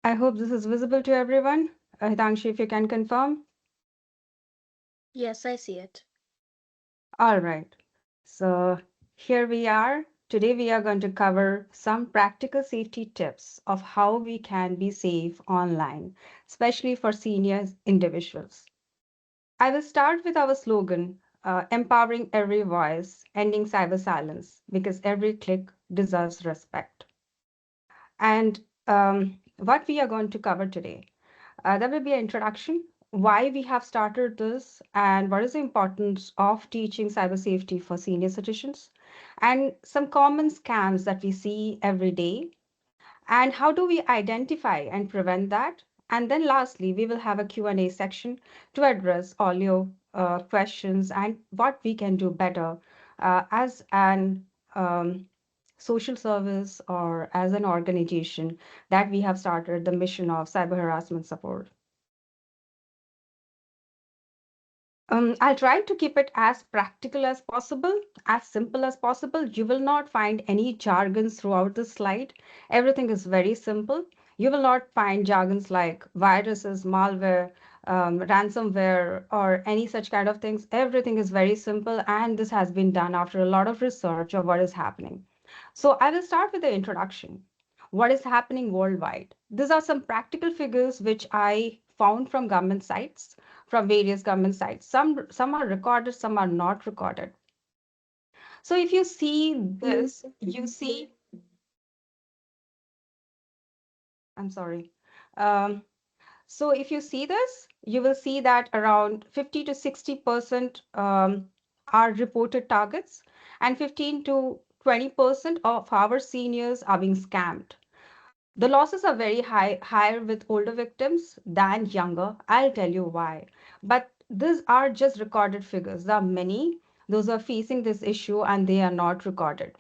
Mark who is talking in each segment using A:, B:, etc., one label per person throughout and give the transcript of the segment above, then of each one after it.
A: I hope this is visible to everyone. Hitangshu, if you can confirm.
B: Yes, I see it.
A: All right. So here we are. Today we are going to cover some practical safety tips of how we can be safe online, especially for senior individuals. I will start with our slogan, empowering every voice, ending cyber silence, because every click deserves respect. And what we are going to cover today. There will be an introduction, why we have started this, and what is the importance of teaching cyber safety for senior citizens, and some common scams that we see every day, and how do we identify and prevent that. And then lastly, we will have a Q&A section to address all your questions and what we can do better as an social service or as an organization that we have started the mission of cyber harassment support. I'll try to keep it as practical as possible, as simple as possible. You will not find any jargons throughout the slide. Everything is very simple. You will not find jargons like viruses, malware, ransomware, or any such kind of things. Everything is very simple, and this has been done after a lot of research of what is happening. So I will start with the introduction. What is happening worldwide? These are some practical figures which I found from government sites, from various government sites. Some are recorded, some are not recorded. So if you see this, you see, I'm sorry. Um, so if you see this, you will see that around 50 to 60% are reported targets, and 15 to 20% of our seniors are being scammed. The losses are very high, higher with older victims than younger. I'll tell you why. But these are just recorded figures. There are many those who are facing this issue and they are not recorded.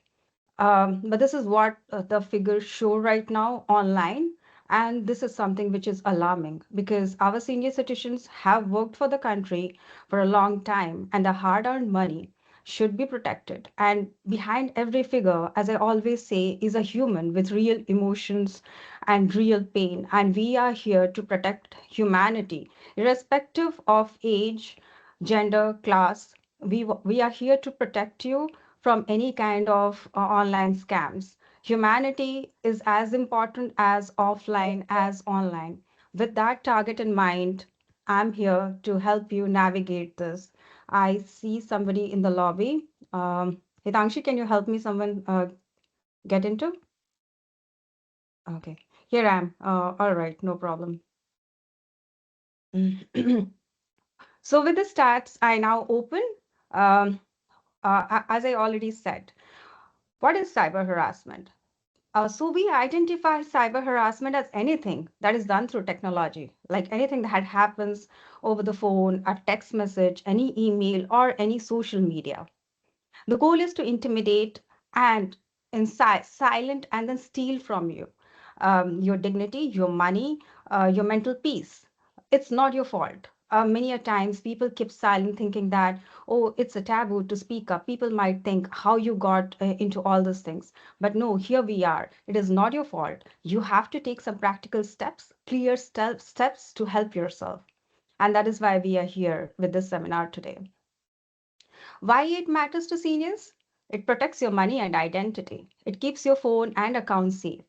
A: But this is what the figures show right now online. And this is something which is alarming because our senior citizens have worked for the country for a long time and the hard earned money should be protected. And behind every figure, as I always say, is a human with real emotions and real pain. And we are here to protect humanity, irrespective of age, gender, class. We are here to protect you from any kind of online scams. Humanity is as important as offline as online. With that target in mind, I'm here to help you navigate this. I see somebody in the lobby. Hitangshi, can you help me someone get into? Okay, here I am. All right, no problem. So with the stats, I now open. Um, as I already said, what is cyber harassment? So we identify cyber harassment as anything that is done through technology, like anything that happens over the phone, a text message, any email, or any social media. The goal is to intimidate and incite, silent, and then steal from you your dignity, your money, your mental peace. It's not your fault. Many a times people keep silent thinking that, oh, it's a taboo to speak up. People might think how you got into all these things. But no, here we are. It is not your fault. You have to take some practical steps, clear steps to help yourself. And that is why we are here with this seminar today. Why it matters to seniors? It protects your money and identity. It keeps your phone and account safe.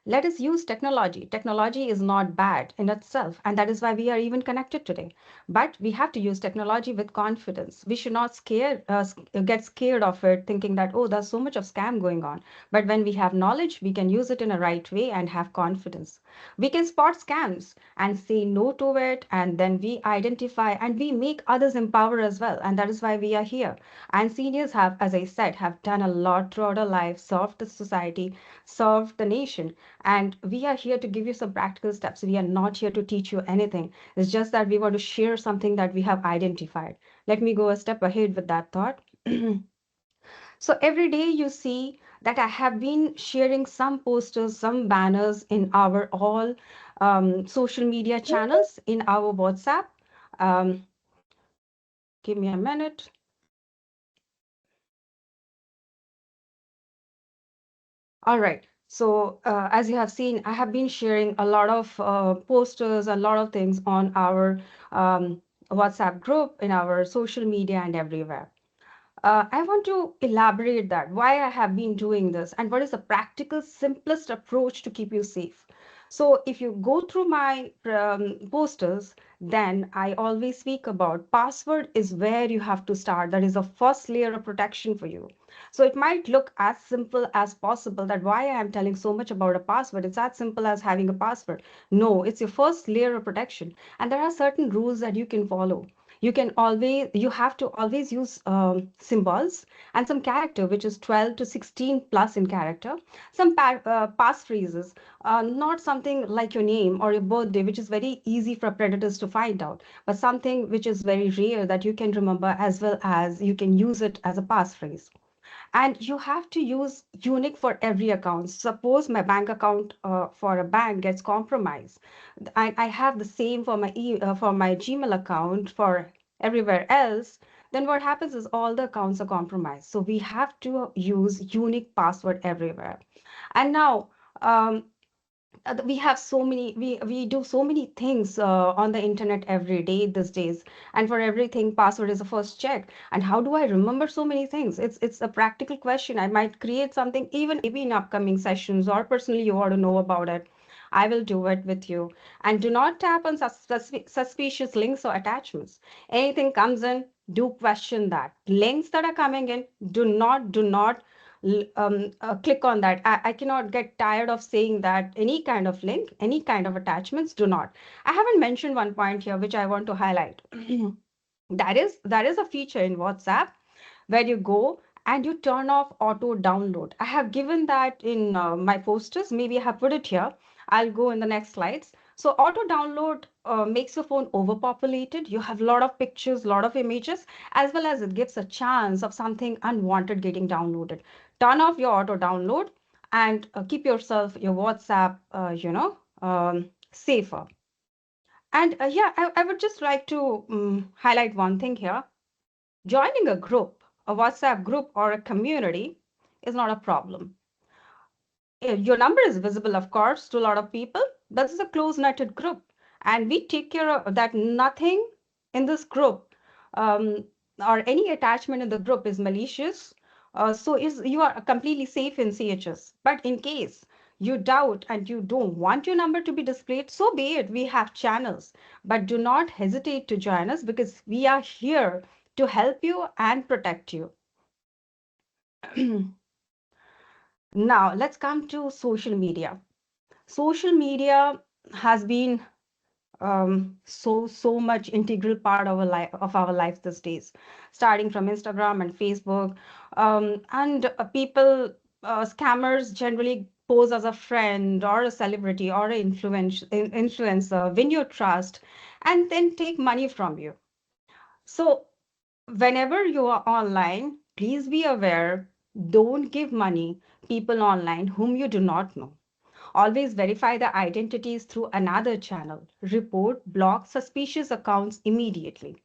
A: Let us use technology. Technology is not bad in itself, and that is why we are even connected today. But we have to use technology with confidence. We should not get scared of it, thinking that, oh, there's so much of scam going on. But when we have knowledge, we can use it in a right way and have confidence. We can spot scams and say no to it, and then we identify and we make others empower as well. And that is why we are here. And seniors have, as I said, have done a lot throughout our life, served the society, served the nation, and we are here to give you some practical steps. We are not here to teach you anything. It's just that we want to share something that we have identified. Let me go a step ahead with that thought. So every day you see that I have been sharing some posters, some banners in our all social media channels, in our WhatsApp. Um, Give me a minute. All right. So, as you have seen, I have been sharing a lot of posters, a lot of things on our um, WhatsApp group, in our social media, and everywhere. I want to elaborate that why I have been doing this and what is the practical, simplest approach to keep you safe. So, if you go through my posters, then I always speak about password is where you have to start. That is the first layer of protection for you. So, it might look as simple as possible that why I am telling so much about a password. It's as simple as having a password. No, it's your first layer of protection. And there are certain rules that you can follow. You have to always use symbols and some character which is 12 to 16 plus in character, some passphrases, not something like your name or your birthday, which is very easy for predators to find out, but something which is very rare that you can remember, as well as you can use it as a passphrase. And you have to use unique for every account. Suppose my bank account for a bank gets compromised, I have the same for for my Gmail account for everywhere else, then what happens is all the accounts are compromised. So we have to use unique password everywhere. And now um, we have so many we do so many things on the internet every day these days, and for everything password is the first check. And how do I remember so many things? It's a practical question. I might create something even maybe in upcoming sessions, or personally you want to know about it, I will do it with you. And do not tap on suspicious links or attachments. Anything comes in, do question that. Links that are coming in, do not click on that. I cannot get tired of saying that any kind of link, any kind of attachments, do not. I haven't mentioned one point here which I want to highlight. That is a feature in WhatsApp where you go and you turn off auto download. I have given that in my posters. Maybe I have put it here. I'll go in the next slides. So auto download makes your phone overpopulated. You have a lot of pictures, a lot of images, as well as it gives a chance of something unwanted getting downloaded. Turn off your auto download and keep yourself, your WhatsApp, safer. And yeah, I would just like to highlight one thing here. Joining a group, a WhatsApp group or a community is not a problem. Your number is visible, of course, to a lot of people. This is a close-knitted group, and we take care of that. Nothing in this group um, or any attachment in the group is malicious. So is you are completely safe in CHS. But in case you doubt and you don't want your number to be displayed, so be it. We have channels, but do not hesitate to join us because we are here to help you and protect you. Now, let's come to social media. Social media has been so much integral part of our life these days, starting from Instagram and Facebook, and people scammers generally pose as a friend or a celebrity or an influencer, win your trust, and then take money from you. So whenever you are online, please be aware, don't give money people online whom you do not know. Always verify the identities through another channel. Report, block suspicious accounts immediately.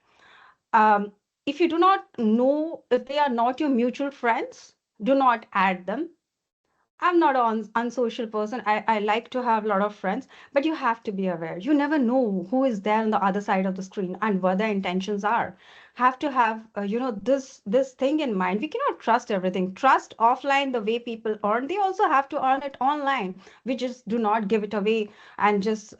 A: Um, if you do not know, if they are not your mutual friends, do not add them. I'm not an unsocial person. I like to have a lot of friends, but you have to be aware. You never know who is there on the other side of the screen and what their intentions are. Have to have this thing in mind. We cannot trust everything. Trust offline the way people earn. They also have to earn it online. We just do not give it away and just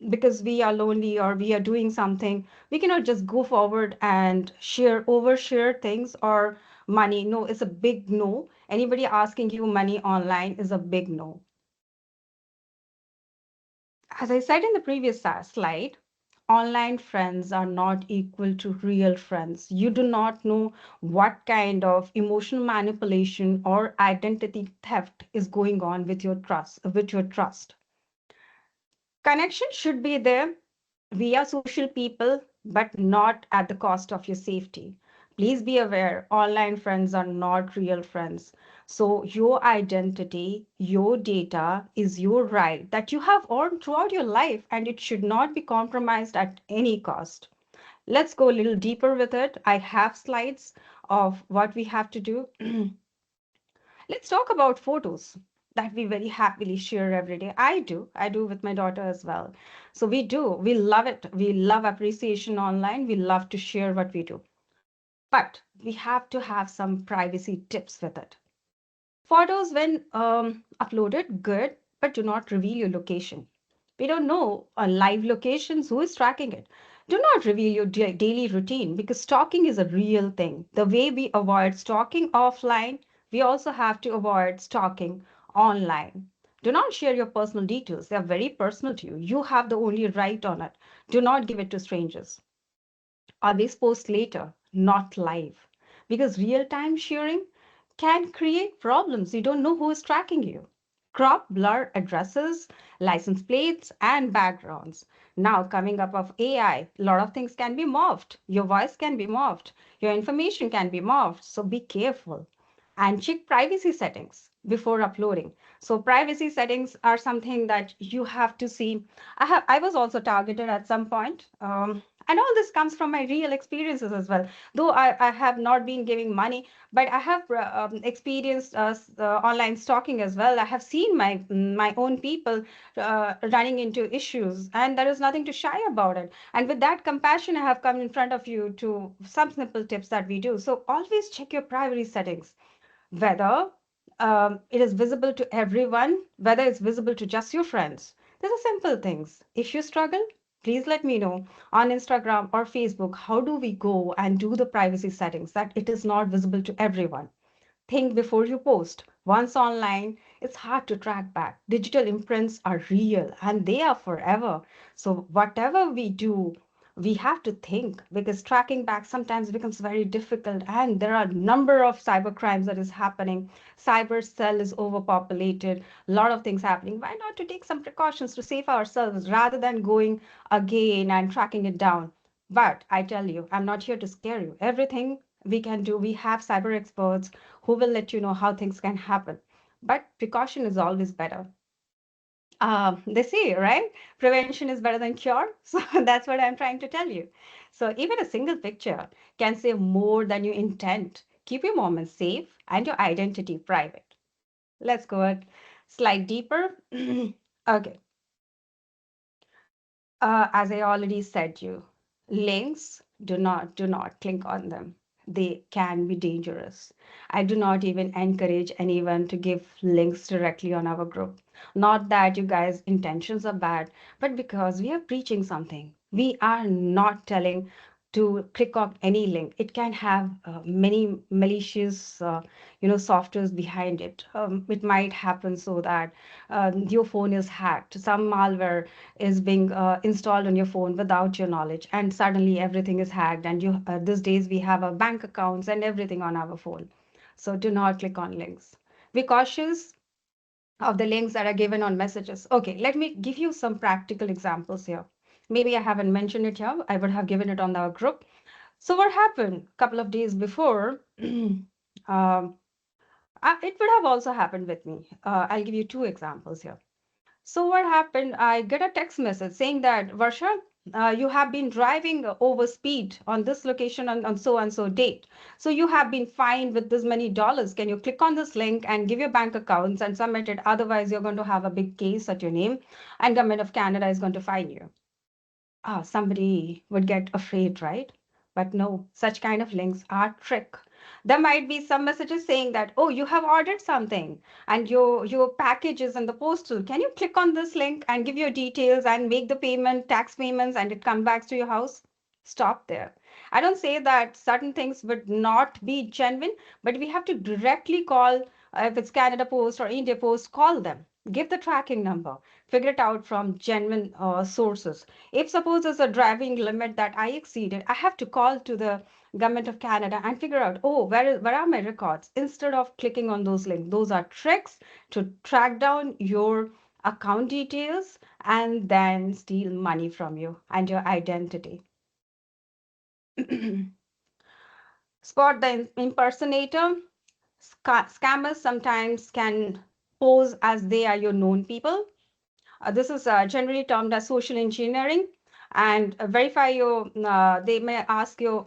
A: because we are lonely or we are doing something, we cannot just go forward and overshare things or money. No, it's a big no. Anybody asking you money online is a big no. As I said in the previous slide, online friends are not equal to real friends. You do not know what kind of emotional manipulation or identity theft is going on with your trust. Connection should be there. We are social people, but not at the cost of your safety. Please be aware, online friends are not real friends. So your identity, your data is your right that you have earned throughout your life, and it should not be compromised at any cost. Let's go a little deeper with it. I have slides of what we have to do. Let's talk about photos. that we very happily share every day. I do with my daughter as well. So we love it. We love appreciation online. We love to share what we do. But we have to have some privacy tips with it. Photos, when uploaded, good, but do not reveal your location. We don't know live locations, who is tracking it. Do not reveal your daily routine because stalking is a real thing. The way we avoid stalking offline, we also have to avoid stalking online. Do not share your personal details. They are very personal to you. You have the only right on it. Do not give it to strangers. Always post later, not live. Because real time sharing can create problems. You don't know who is tracking you. Crop, blur addresses, license plates, and backgrounds. Now, coming up of AI, a lot of things can be morphed. Your voice can be morphed. Your information can be morphed. So be careful and check privacy settings before uploading. So privacy settings are something that you have to see. I was also targeted at some point. And all this comes from my real experiences as well. Though I have not been giving money, but I have experienced online stalking as well. I have seen my own people running into issues, and there is nothing to shy about it. And with that compassion, I have come in front of you to some simple tips that we do. So always check your privacy settings, whether it is visible to everyone, whether it's visible to just your friends. These are simple things. If you struggle, please let me know on Instagram or Facebook. How do we go and do the privacy settings that it is not visible to everyone? Think before you post. Once online, it's hard to track back. Digital imprints are real and they are forever. So, whatever we do, we have to think because tracking back sometimes becomes very difficult, and there are a number of cyber crimes that is happening. Cyber cell is overpopulated, a lot of things happening. Why not to take some precautions to save ourselves rather than going again and tracking it down? But I tell you, I'm not here to scare you. Everything we can do, we have cyber experts who will let you know how things can happen. But precaution is always better. They say, right? Prevention is better than cure. So that's what I'm trying to tell you. So even a single picture can say more than your intent. Keep your moments safe and your identity private. Let's go a slide deeper. Okay. As I already said you, links, do not click on them. They can be dangerous. I do not even encourage anyone to give links directly on our group. Not that you guys' intentions are bad, but because we are preaching something. We are not telling to click on any link. It can have many malicious, softwares behind it. It might happen so that your phone is hacked. Some malware is being installed on your phone without your knowledge, and suddenly everything is hacked, and you these days we have our bank accounts and everything on our phone. So do not click on links. Be cautious of the links that are given on messages. Okay, let me give you some practical examples here. Maybe I haven't mentioned it here. I would have given it on our group. So what happened a couple of days before, it would have also happened with me. I'll give you two examples here. So what happened? I get a text message saying that Varsha, you have been driving over speed on this location on so and so date. So you have been fined with this many dollars. Can you click on this link and give your bank accounts and submit it? Otherwise, you're going to have a big case at your name, and Government of Canada is going to fine you. Somebody would get afraid, right? But no, such kind of links are trick. There might be some messages saying that, oh, you have ordered something and your package is in the postal. Can you click on this link and give your details and make the payment, tax payments, and it comes back to your house? Stop there. I don't say that certain things would not be genuine, but we have to directly call, if it's Canada Post or India Post, call them. Give the tracking number, figure it out from genuine sources. If suppose there's a driving limit that I exceeded, I have to call to the Government of Canada and figure out, oh, where are my records? Instead of clicking on those links. Those are tricks to track down your account details and then steal money from you and your identity. Spot the impersonator. Scammers sometimes can pose as they are your known people. This is generally termed as social engineering, and verify your. They may ask you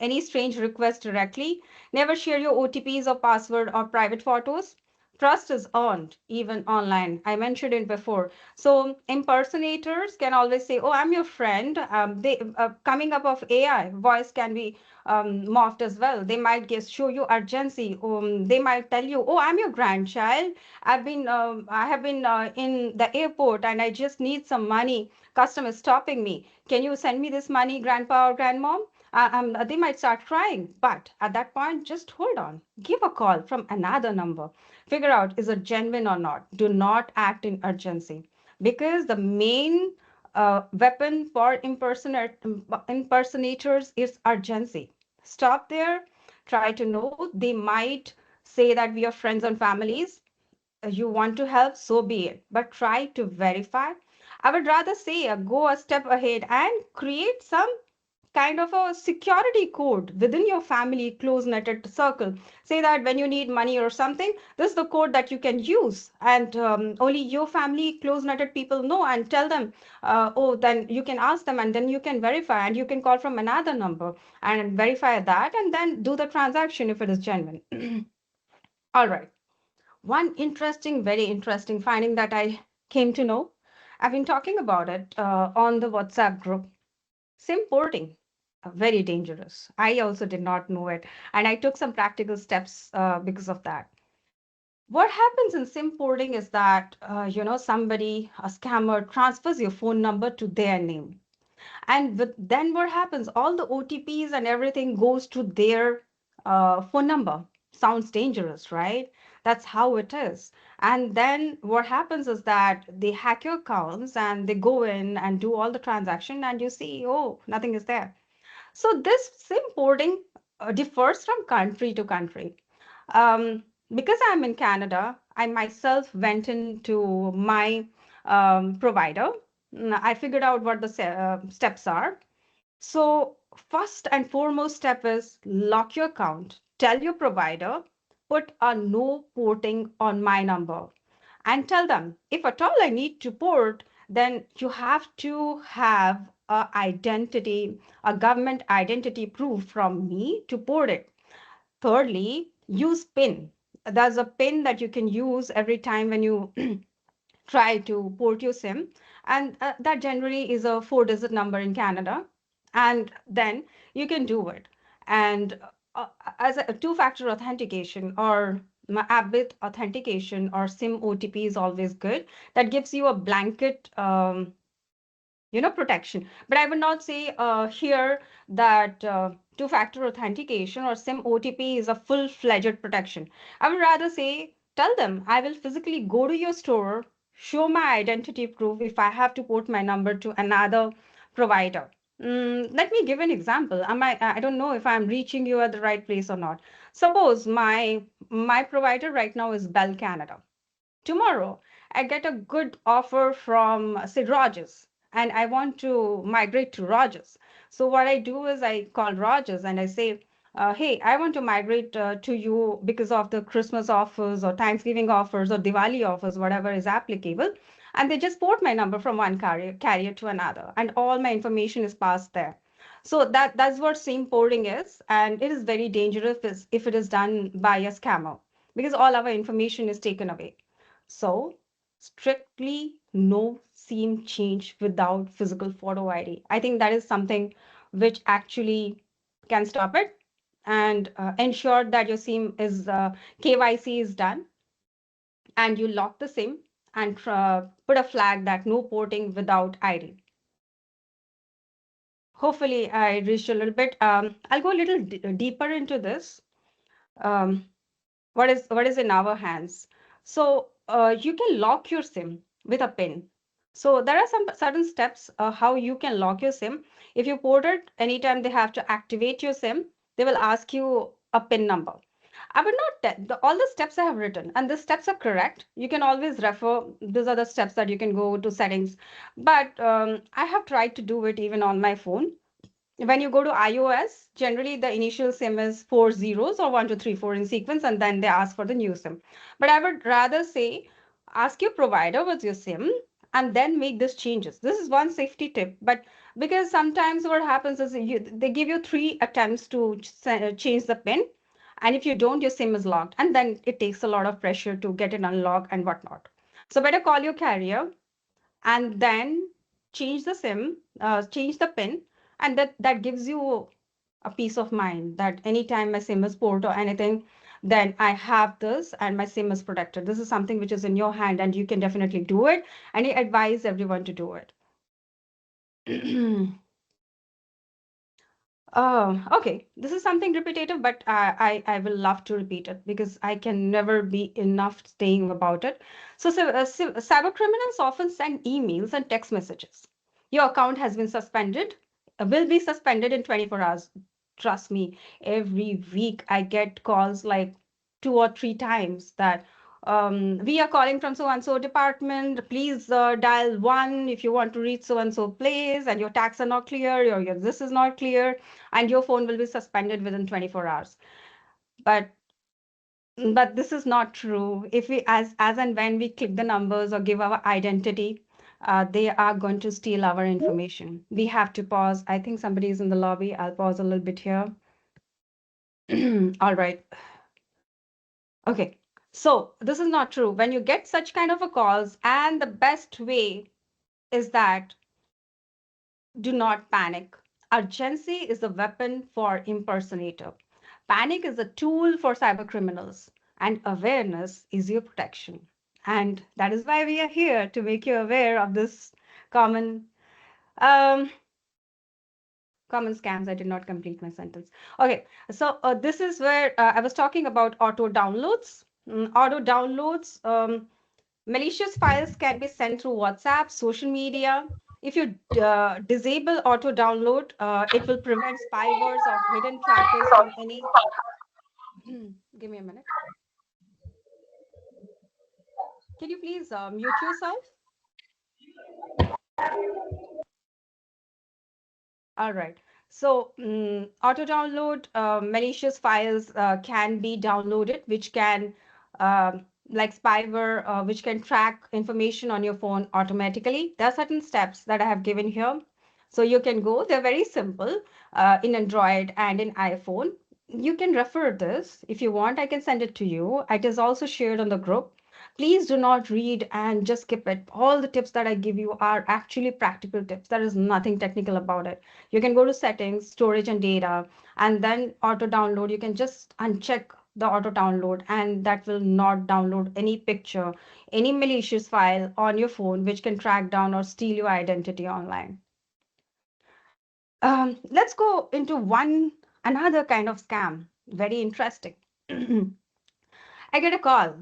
A: any strange request directly. Never share your OTPs or password or private photos. trust is earned even online. I mentioned it before. So impersonators can always say, "Oh, I'm your friend." They coming up of AI voice can be morphed as well. They might just show you urgency. They might tell you, "Oh, I'm your grandchild. I have been in the airport and I just need some money. Customer is stopping me. Can you send me this money, grandpa or grandmom?" They might start crying, but at that point, just hold on. Give a call from another number. Figure out is it genuine or not. Do not act in urgency because the main weapon for impersonators is urgency. Stop there, try to know. They might say that we are friends and families. You want to help, so be it. But try to verify. I would rather say go a step ahead and create some kind of a security code within your family close knitted circle. Say that when you need money or something, this is the code that you can use, and only your family close knitted people know, and tell them, oh, then you can ask them, and then you can verify, and you can call from another number and verify that, and then do the transaction if it is genuine. All right. One interesting, very interesting finding that I came to know. I've been talking about it on the WhatsApp group. SIM porting, very dangerous. I also did not know it, and I took some practical steps because of that. What happens in SIM porting is that somebody, a scammer, transfers your phone number to their name, and then what happens? All the OTPs and everything goes to their phone number. Sounds dangerous, right? That's how it is. And then what happens is that they hack your accounts and they go in and do all the transaction, and you see, oh, nothing is there. So this SIM porting differs from country to country. Um, because I'm in Canada, I myself went into my provider. I figured out what the steps are. So, first and foremost step is lock your account. Tell your provider, put a no porting on my number, and tell them if at all I need to port, then you have to have a government identity proof from me to port it. Thirdly, use PIN. There's a PIN that you can use every time when you try to port your SIM, and that generally is a four-digit number in Canada, and then you can do it. And as a two-factor authentication or app-based authentication or SIM OTP is always good. That gives you a blanket protection. But I would not say here that two-factor authentication or SIM OTP is a full-fledged protection. I would rather say, tell them I will physically go to your store, show my identity proof if I have to port my number to another provider. Let me give an example. I don't know if I'm reaching you at the right place or not. Suppose my provider right now is Bell Canada. Tomorrow I get a good offer from, say, Rogers, and I want to migrate to Rogers. So what I do is I call Rogers and I say, hey, I want to migrate to you because of the Christmas offers or Thanksgiving offers or Diwali offers, whatever is applicable. And they just port my number from one carrier to another, and all my information is passed there. So that's what SIM porting is, and it is very dangerous if it is done by a scammer because all our information is taken away. So, strictly no SIM change without physical photo ID. I think that is something which actually can stop it, and ensure that your SIM is KYC is done, and you lock the SIM and put a flag that no porting without ID. Hopefully, I reached a little bit. I'll go a little deeper into this. Um, what is in our hands. So you can lock your SIM with a pin. So there are some certain steps how you can lock your SIM. If you port it, anytime they have to activate your SIM, they will ask you a PIN number. I would not tell all the steps I have written, and the steps are correct. You can always refer. These are the steps that you can go to settings. But I have tried to do it even on my phone. When you go to iOS, generally the initial SIM is four zeros or 1234 in sequence, and then they ask for the new SIM. But I would rather say, ask your provider what's your SIM and then make these changes. This is one safety tip. But because sometimes what happens is they give you three attempts to change the PIN, And if you don't, your SIM is locked. And then it takes a lot of pressure to get it unlocked and whatnot. So better call your carrier and then change the SIM, change the PIN, and that gives you a peace of mind that anytime my SIM is port or anything, then I have this and my SIM is protected. This is something which is in your hand and you can definitely do it. And I advise everyone to do it. Okay, this is something repetitive, but I will love to repeat it because I can never be enough saying about it. So cyber criminals often send emails and text messages. Your account has been suspended, will be suspended in 24 hours. Trust me, every week I get calls like 2 or 3 times that we are calling from so and so department. Please dial one if you want to reach so and so place, and your tax are not clear, your this is not clear, and your phone will be suspended within 24 hours. But this is not true. If we as and when we click the numbers or give our identity, they are going to steal our information. We have to pause. I think somebody is in the lobby. I'll pause a little bit here. All right. Okay. So this is not true. When you get such kind of a calls, and the best way is that do not panic. Urgency is the weapon for impersonator. Panic is a tool for cyber criminals, and awareness is your protection. And that is why we are here to make you aware of this common um, common scams. I did not complete my sentence. Okay, so this is where I was talking about auto downloads. Auto downloads. Malicious files can be sent through WhatsApp, social media. If you disable auto download, it will prevent spywares or hidden trackers from any. Give me a minute. Can you please mute yourself? All right. So, auto download malicious files can be downloaded, which can, like spyware, which can track information on your phone automatically. There are certain steps that I have given here. So you can go, they're very simple in Android and in iPhone. You can refer this. If you want, I can send it to you. It is also shared on the group. Please do not read and just skip it. All the tips that I give you are actually practical tips. There is nothing technical about it. You can go to settings, storage and data, and then auto download. You can just uncheck the auto download, and that will not download any picture, any malicious file on your phone, which can track down or steal your identity online. Let's go into another kind of scam. Very interesting. I get a call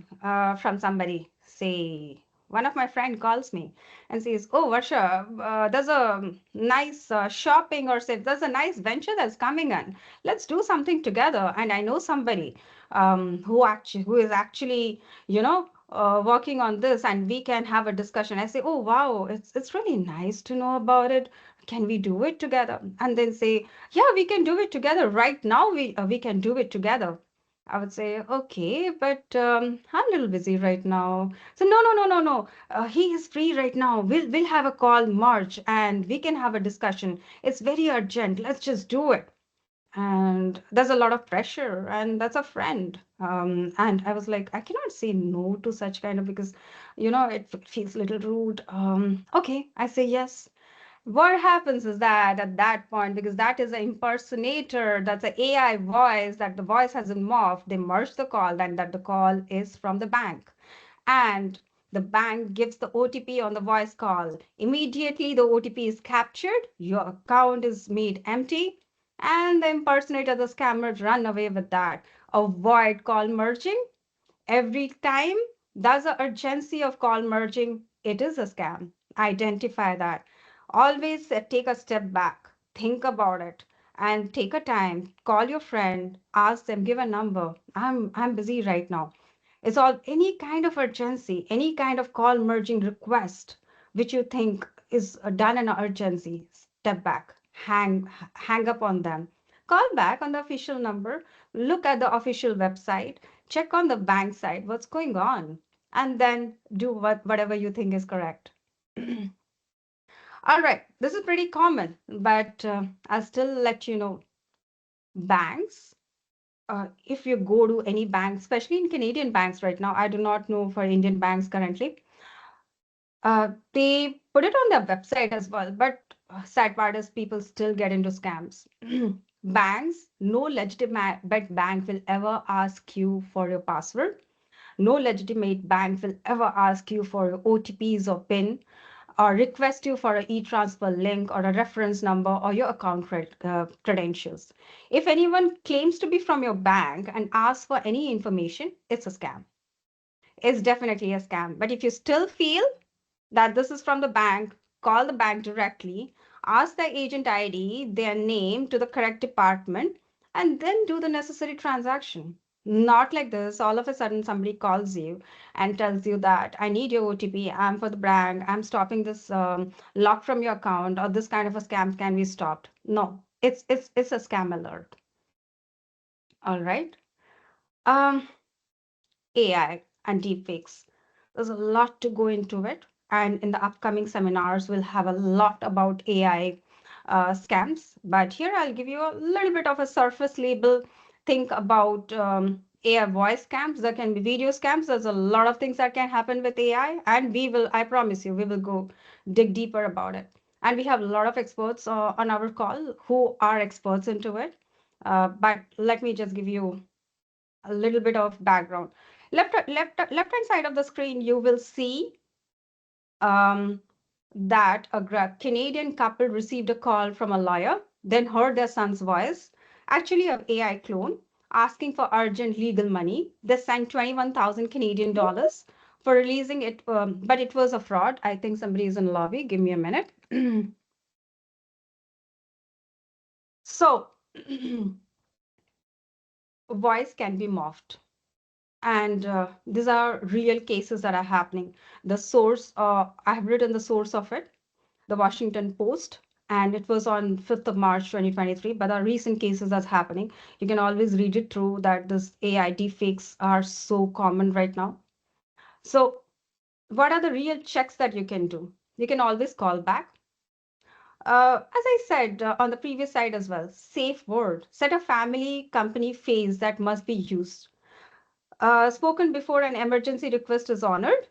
A: from somebody, say, one of my friend calls me and says, "Oh, Varsha, there's a nice shopping, or say there's a nice venture that's coming in. Let's do something together." And I know somebody who is actually, working on this, and we can have a discussion. I say, "Oh, wow, it's really nice to know about it. Can we do it together?" And then say, "Yeah, we can do it together. Right now, we can do it together." I would say, okay, but I'm a little busy right now. So no, no, no, no, no. He is free right now. We'll have a call March and we can have a discussion. It's very urgent. Let's just do it. And there's a lot of pressure, and that's a friend. And I was like, I cannot say no to such kind of because, it feels a little rude. Okay, I say yes. What happens is that at that point, because that is an impersonator, that's an AI voice, that the voice hasn't morphed, they merge the call, and that the call is from the bank. And the bank gives the OTP on the voice call. Immediately, the OTP is captured, your account is made empty, and the impersonator, the scammer, run away with that. Avoid call merging. Every time there's an urgency of call merging, it is a scam. Identify that. Always take a step back, think about it, and take a time. Call your friend, ask them, give a number. I'm busy right now. It's all any kind of urgency, any kind of call merging request which you think is done in an urgency. Step back, hang up on them. Call back on the official number, look at the official website, check on the bank side what's going on, and then do whatever you think is correct. All right, this is pretty common, but I'll still let you know. Banks if you go to any bank, especially in Canadian banks right now, I do not know for Indian banks currently, they put it on their website as well. But sad part is people still get into scams. Banks, no legitimate bank will ever ask you for your password. No legitimate bank will ever ask you for your OTPs or PIN or request you for an e-transfer link or a reference number or your account credentials. If anyone claims to be from your bank and asks for any information, it's a scam. It's definitely a scam. But if you still feel that this is from the bank, call the bank directly, ask the agent ID, their name to the correct department, and then do the necessary transaction. Not like this, all of a sudden somebody calls you and tells you that I need your OTP, I'm for the bank, I'm stopping this lock from your account, or this kind of a scam can be stopped. No, it's a scam alert. All right. Um, AI and deepfakes. There's a lot to go into it. And in the upcoming seminars, we'll have a lot about AI scams. But here I'll give you a little bit of a surface level. Think about AI voice scams. There can be video scams. There's a lot of things that can happen with AI. And I promise you, we will go dig deeper about it. And we have a lot of experts on our call who are experts into it. But let me just give you a little bit of background. Left hand side of the screen, you will see um, that a Canadian couple received a call from a lawyer, then heard their son's voice, actually an AI clone, asking for urgent legal money. They sent 21,000 Canadian dollars for releasing it, but it was a fraud. I think somebody is in the lobby. Give me a minute. So, voice can be morphed. And these are real cases that are happening. The source, I have written the source of it, the Washington Post, and it was on 5th of March 2023. But there are recent cases that's happening. You can always read it through that this AI deepfakes are so common right now. So what are the real checks that you can do? You can always call back. As I said on the previous slide as well, safe word. Set a family company phase that must be used. Spoken before an emergency request is honored.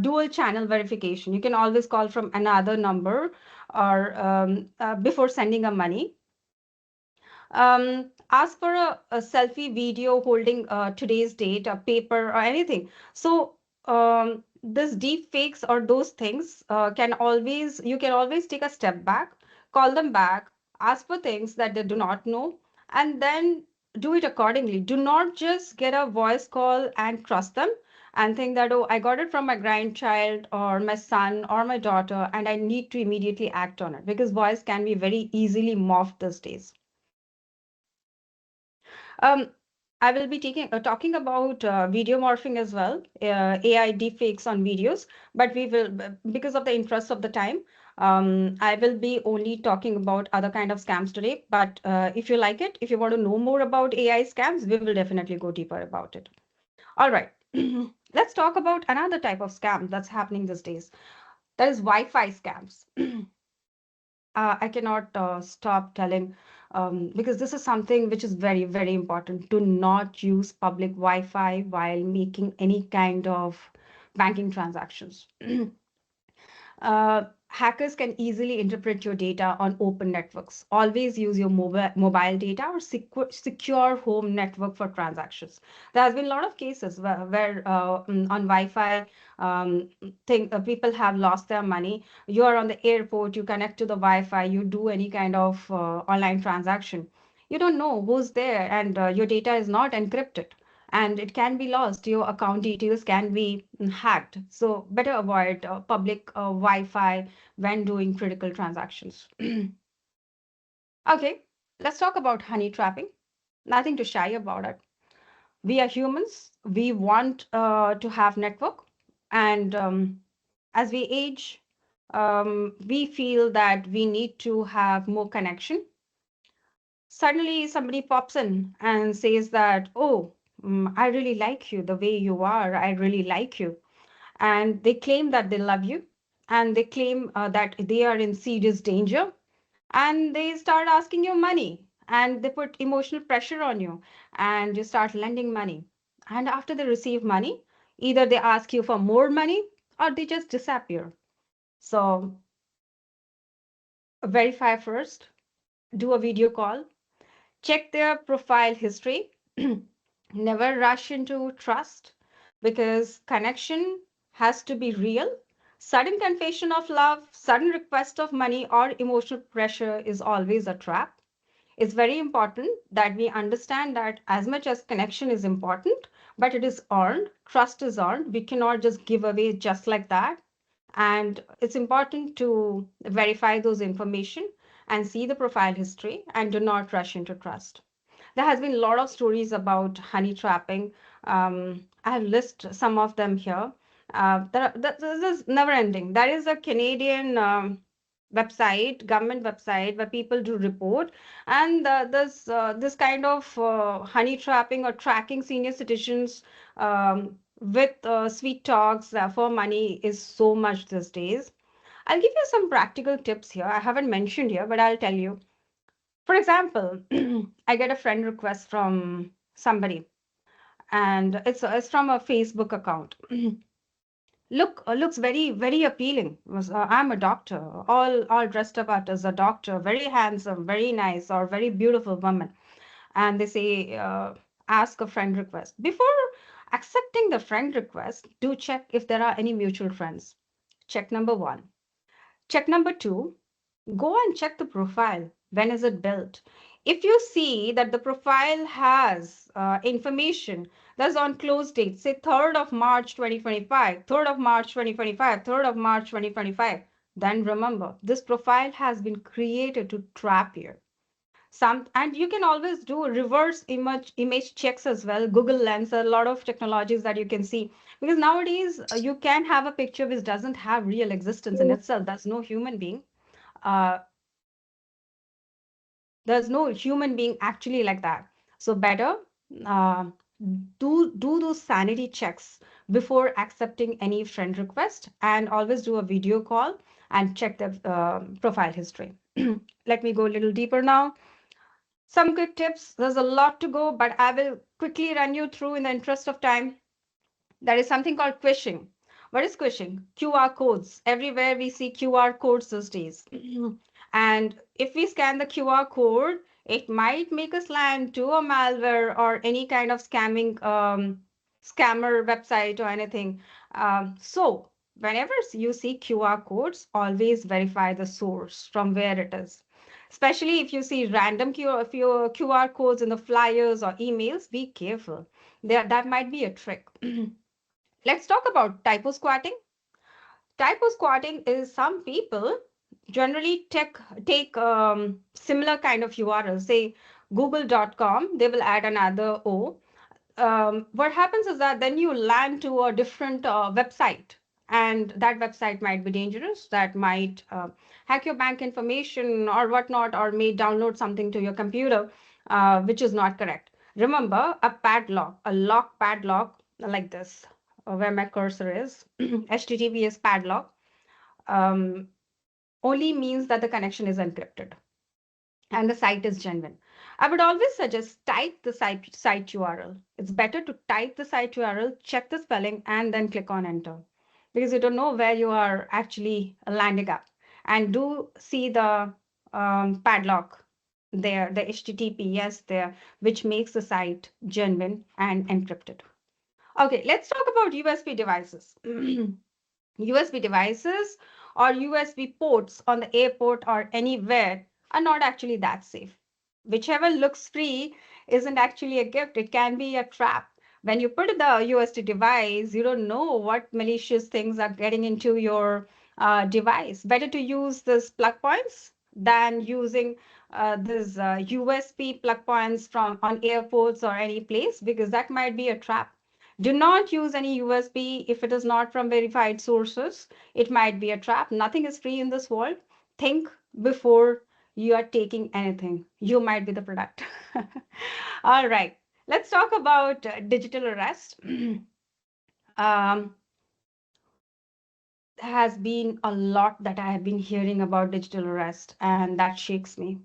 A: Dual channel verification. You can always call from another number or before sending a money. Ask for a selfie video holding today's date, a paper or anything. So this deep fakes or those things you can always take a step back, call them back, ask for things that they do not know, and then do it accordingly. Do not just get a voice call and trust them and think that, oh, I got it from my grandchild or my son or my daughter, and I need to immediately act on it because voice can be very easily morphed these days. Um, I will be talking about video morphing as well, AI deepfakes on videos, but because of the interest of the time, I will be only talking about other kind of scams today. But if you like it, if you want to know more about AI scams, we will definitely go deeper about it. All right, let's talk about another type of scam that's happening these days. That is Wi-Fi scams. I cannot stop telling because this is something which is very, very important. Do not use public Wi-Fi while making any kind of banking transactions. Hackers can easily interpret your data on open networks. Always use your mobile data or secure home network for transactions. There has been a lot of cases where on Wi-Fi, people have lost their money. You are on the airport, you connect to the Wi-Fi, you do any kind of online transaction. You don't know who's there, and your data is not encrypted and it can be lost. Your account details can be hacked. So better avoid public Wi-Fi when doing critical transactions. Okay, let's talk about honey trapping. Nothing to shy about it. We are humans. We want to have network, and as we age, we feel that we need to have more connection. Suddenly somebody pops in and says that, oh, I really like you the way you are. I really like you. And they claim that they love you and they claim that they are in serious danger and they start asking you money and they put emotional pressure on you, and you start lending money. And after they receive money, either they ask you for more money or they just disappear. So verify first, do a video call, check their profile history. Never rush into trust, because connection has to be real. Sudden confession of love, sudden request of money, or emotional pressure is always a trap. It's very important that we understand that as much as connection is important, but it is earned, trust is earned. We cannot just give away just like that. And it's important to verify those information and see the profile history and do not rush into trust. There has been a lot of stories about honey trapping. I have listed some of them here. This is never ending. There is a Canadian website, government website, where people do report, and this kind of honey trapping or tracking senior citizens with sweet talks for money is so much these days. I'll give you some practical tips here. I haven't mentioned here, but I'll tell you. For example, I get a friend request from somebody, and it's from a Facebook account. Looks very appealing. I'm a doctor, all dressed up as a doctor, very handsome, very nice, or very beautiful woman. And they say, ask a friend request. Before accepting the friend request, do check if there are any mutual friends. Check number one. Check number two, go and check the profile. When is it built? If you see that the profile has information that's on close date, say 3rd of March 2025, 3rd of March 2025, 3rd of March 2025, then remember this profile has been created to trap you. And you can always do reverse image checks as well. Google Lens, a lot of technologies that you can see, because nowadays you can have a picture which doesn't have real existence in itself. There's no human being. Uh, there's no human being actually like that. So better uh, do those sanity checks before accepting any friend request, and always do a video call and check the profile history. Let me go a little deeper now. Some quick tips. There's a lot to go, but I will quickly run you through in the interest of time. There is something called quishing. What is quishing? QR codes. Everywhere we see QR codes these days. And if we scan the QR code, it might make us land to a malware or any kind of scammer website or anything. So whenever you see QR codes, always verify the source from where it is. Especially if you see random QR codes in the flyers or emails, be careful. That might be a trick. Let's talk about typo squatting. Typo squatting is some people generally take similar kind of URL, say google.com, they will add another O. What happens is that then you land to a different website, and that website might be dangerous. That might hack your bank information or whatnot, or may download something to your computer, which is not correct. Remember, a lock padlock like this, where my cursor is, HTTPS padlock, um, only means that the connection is encrypted and the site is genuine. I would always suggest type the site URL. It's better to type the site URL, check the spelling, and then click on enter, because you don't know where you are actually landing up. And do see the padlock there, the HTTPS there, which makes the site genuine and encrypted. Okay, let's talk about USB devices. USB devices or USB ports on the airport or anywhere are not actually that safe. Whichever looks free isn't actually a gift, it can be a trap. When you put the USB device, you don't know what malicious things are getting into your device. Better to use this plug points than using this USB plug points from on airports or any place, because that might be a trap. Do not use any USB if it is not from verified sources. It might be a trap. Nothing is free in this world. Think before you are taking anything. You might be the product. All right. Let's talk about digital arrest. There has been a lot that I have been hearing about digital arrest, and that shakes me.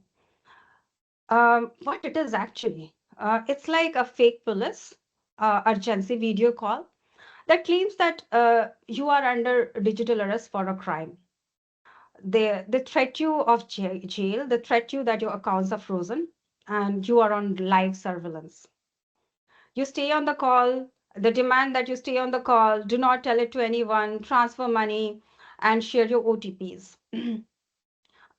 A: What it is actually, it's like a fake police urgency video call that claims that you are under digital arrest for a crime. They threat you of jail, they threat you that your accounts are frozen and you are on live surveillance. You stay on the call, they demand that you stay on the call, do not tell it to anyone, transfer money, and share your OTPs.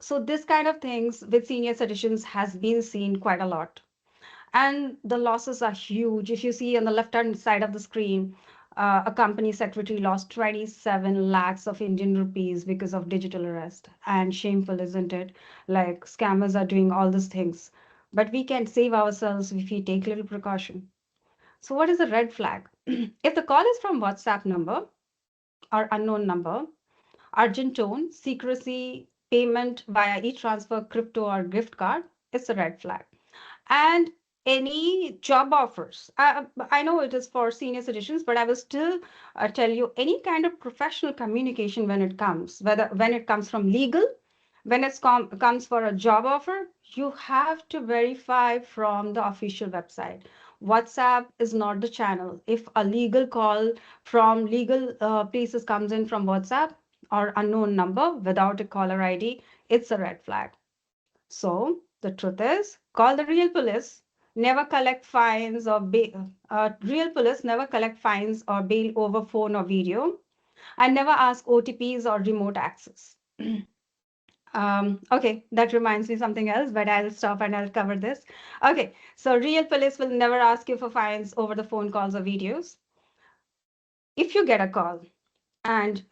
A: So this kind of things with senior citizens has been seen quite a lot. And the losses are huge. If you see on the left-hand side of the screen, a company secretary lost 27 lakhs of Indian rupees because of digital arrest. And shameful, isn't it? Like scammers are doing all these things. But we can save ourselves if we take little precaution. So what is a red flag? If the call is from WhatsApp number or unknown number, urgent tone, secrecy, payment via e-transfer, crypto or gift card, it's a red flag. And any job offers. I know it is for senior citizens, but I will still tell you any kind of professional communication when it comes, whether when it comes from legal, when it comes for a job offer, you have to verify from the official website. WhatsApp is not the channel. If a legal call from legal places comes in from WhatsApp or unknown number without a caller ID, it's a red flag. So the truth is, call the real police. Never collect fines or bail. Real police never collect fines or bail over phone or video, and never ask OTPs or remote access. Okay, that reminds me something else, but I'll stop and I'll cover this. Okay, so real police will never ask you for fines over the phone calls or videos. If you get a call and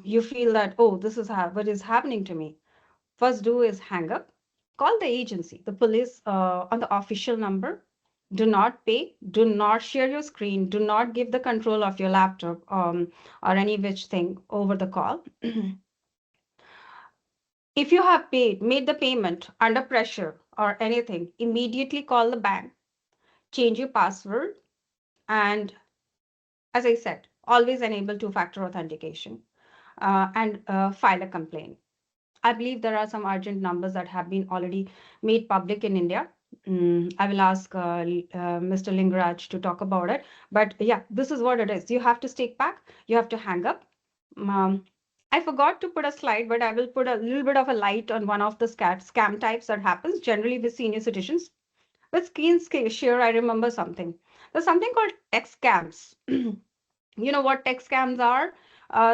A: you feel that, oh, this is what is happening to me, first do is hang up, call the agency, the police on the official number. Do not pay, do not share your screen, do not give the control of your laptop or any which thing over the call. If you have made the payment under pressure or anything, immediately call the bank, change your password, and as I said, always enable two-factor authentication and file a complaint. I believe there are some urgent numbers that have been already made public in India. I will ask Mr. Lingaraj to talk about it. But yeah, this is what it is. You have to stick back. You have to hang up. Um, I forgot to put a slide, but I will put a little bit of a light on one of the scam types that happens generally with senior citizens. With share, I remember something. There's something called tech scams. You know what tech scams are?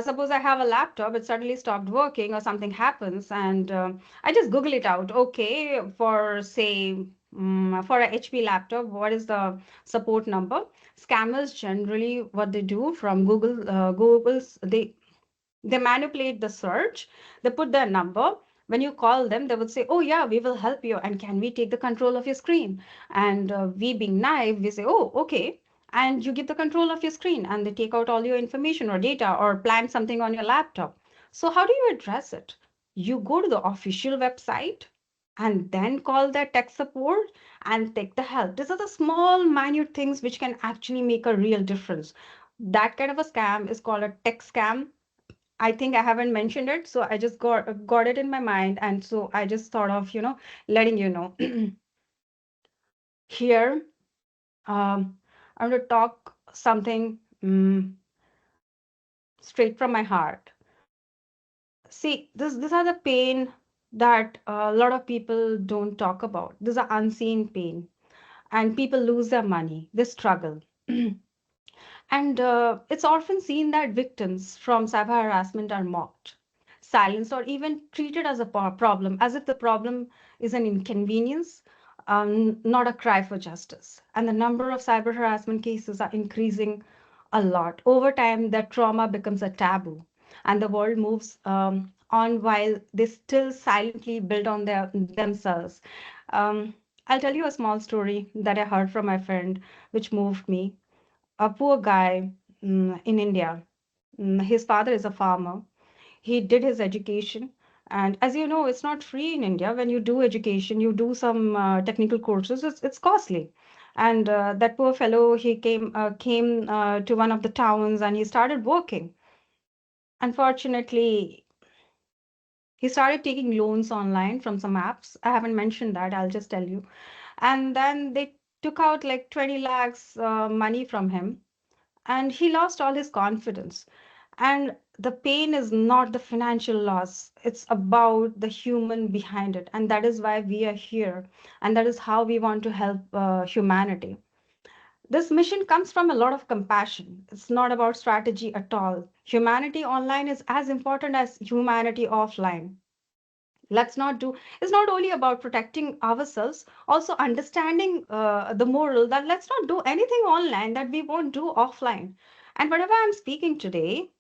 A: Suppose I have a laptop, it suddenly stopped working or something happens, and I just Google it out. Okay, for say, for a HP laptop, what is the support number? Scammers generally what they do from Google's they manipulate the search, they put their number. When you call them, they would say, oh yeah, we will help you, and can we take the control of your screen? And we being naive, we say, oh okay, and you give the control of your screen, and they take out all your information or data or plant something on your laptop. So how do you address it? You go to the official website and then call their tech support and take the help. These are the small minute things which can actually make a real difference. That kind of a scam is called a tech scam. I think I haven't mentioned it, so I just got it in my mind, and so I just thought of, letting you know. Here, I'm going to talk something straight from my heart. See, these are the pain that a lot of people don't talk about. These are unseen pain, and people lose their money, they struggle. And it's often seen that victims from cyber harassment are mocked, silenced, or even treated as a problem, as if the problem is an inconvenience, not a cry for justice. And the number of cyber harassment cases are increasing a lot. Over time, that trauma becomes a taboo, and the world moves on while they still silently build on themselves. Um, I'll tell you a small story that I heard from my friend, which moved me. A poor guy in India. His father is a farmer. He did his education. And as you know, it's not free in India. When you do education, you do some technical courses, it's costly. And that poor fellow, he came to one of the towns and he started working. Unfortunately, He started taking loans online from some apps. I haven't mentioned that, I'll just tell you. And then they took out like 20 lakhs money from him, and he lost all his confidence. And the pain is not the financial loss, it's about the human behind it. And that is why we are here. And that is how we want to help humanity. This mission comes from a lot of compassion. It's not about strategy at all. Humanity online is as important as humanity offline. Let's not do, it's not only about protecting ourselves, also understanding the moral that let's not do anything online that we won't do offline. And whatever I'm speaking today,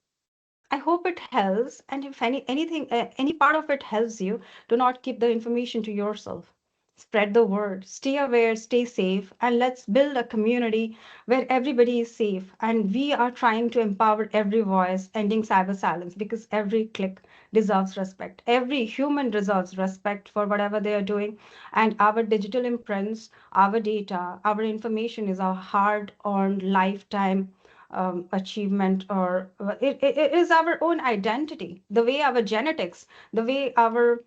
A: I hope it helps. And if anything, any part of it helps you, do not keep the information to yourself. Spread the word, stay aware, stay safe, and let's build a community where everybody is safe. And we are trying to empower every voice, ending cyber silence, because every click deserves respect. Every human deserves respect for whatever they are doing. And our digital imprints, our data, our information is our hard-earned lifetime achievement, or it is our own identity, the way our genetics, the way our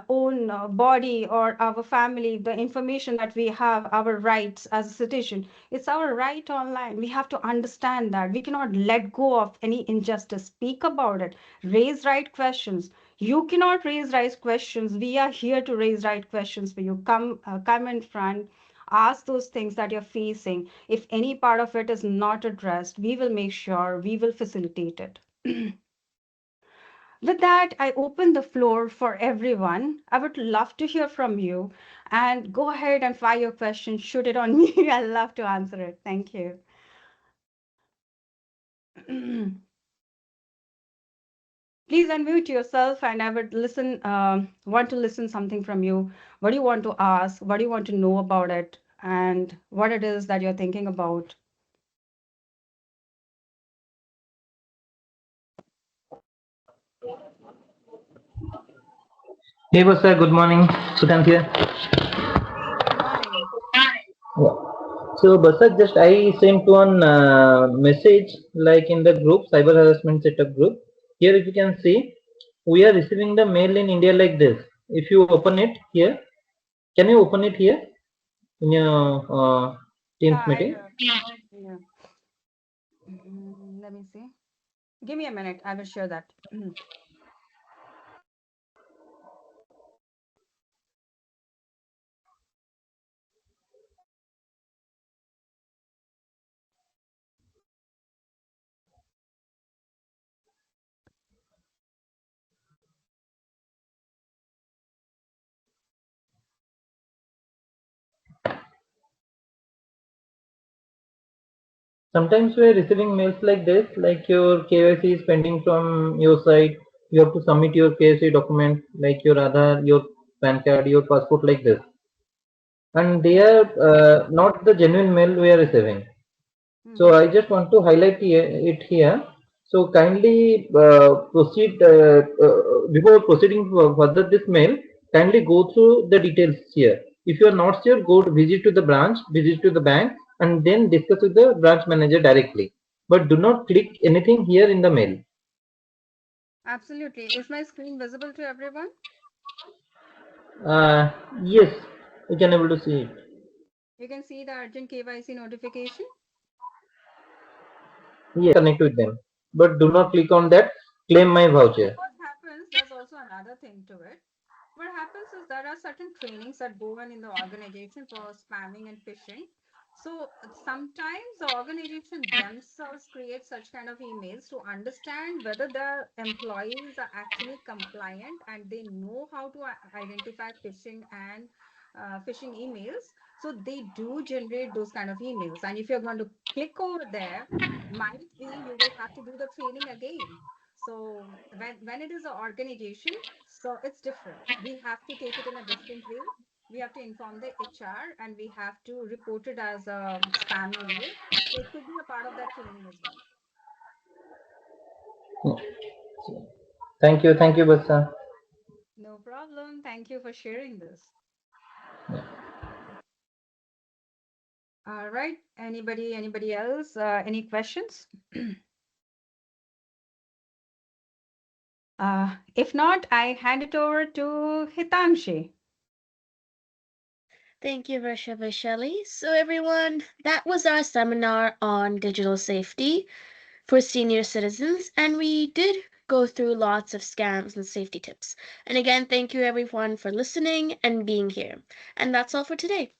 A: own body or our family, the information that we have, our rights as a citizen, it's our right online. We have to understand that we cannot let go of any injustice. Speak about it, raise right questions. You cannot raise right questions, we are here to raise right questions for you. Come in front, ask those things that you're facing. If any part of it is not addressed, we will make sure we will facilitate it. With that, I open the floor for everyone. I would love to hear from you, and go ahead and fire your question. Shoot it on me. I love to answer it. Thank you. Please unmute yourself, and I would want to listen something from you. What do you want to ask? What do you want to know about it? And what it is that you're thinking about?
C: Hey, boss, sir. Good morning. Sudhant here.
A: Hey, good morning.
C: Yeah. So, boss, sir, just I sent one message like in the group, cyber harassment setup group. Here, if you can see, we are receiving the mail in India like this. If you open it here, can you open it here in your
A: Yeah,
C: Teams meeting?
A: yeah. Let me see. Give me a minute. I will share that.
C: Sometimes we are receiving mails like this, like your KYC is pending from your side. You have to submit your KYC document, like your Aadhaar, your PAN card, your passport, like this. And they are not the genuine mail we are receiving. So
A: Mm-hmm.
C: I just want to highlight it here. So kindly proceed before proceeding further this mail. Kindly go through the details here. If you are not sure, go to visit to the branch, visit to the bank, and then discuss with the branch manager directly. But do not click anything here in the mail.
A: Absolutely. Is my screen visible to everyone?
C: Uh, yes, you can able to see it.
A: You can see the urgent KYC notification.
C: Yes, connect with them. But do not click on that. Claim my voucher.
A: What happens, there's also another thing to it. What happens is there are certain trainings that go on in the organization for spamming and phishing. So sometimes the organization themselves create such kind of emails to understand whether the employees are actually compliant and they know how to identify phishing and phishing emails. So they do generate those kind of emails. And if you're going to click over there, might be you will have to do the training again. So when it is an organization, so it's different. We have to take it in a different way. We have to inform the HR and we have to report it as a spam email. So it could be a part of that training as well.
C: Thank you, Bassa.
A: No problem. Thank you for sharing this. All right. Anybody else? Any questions? If not, I hand it over to Hitanshi.
B: Thank you, Varsha Vaishali. So, everyone, that was our seminar on digital safety for senior citizens, and we did go through lots of scams and safety tips. And again, thank you, everyone, for listening and being here. And that's all for today.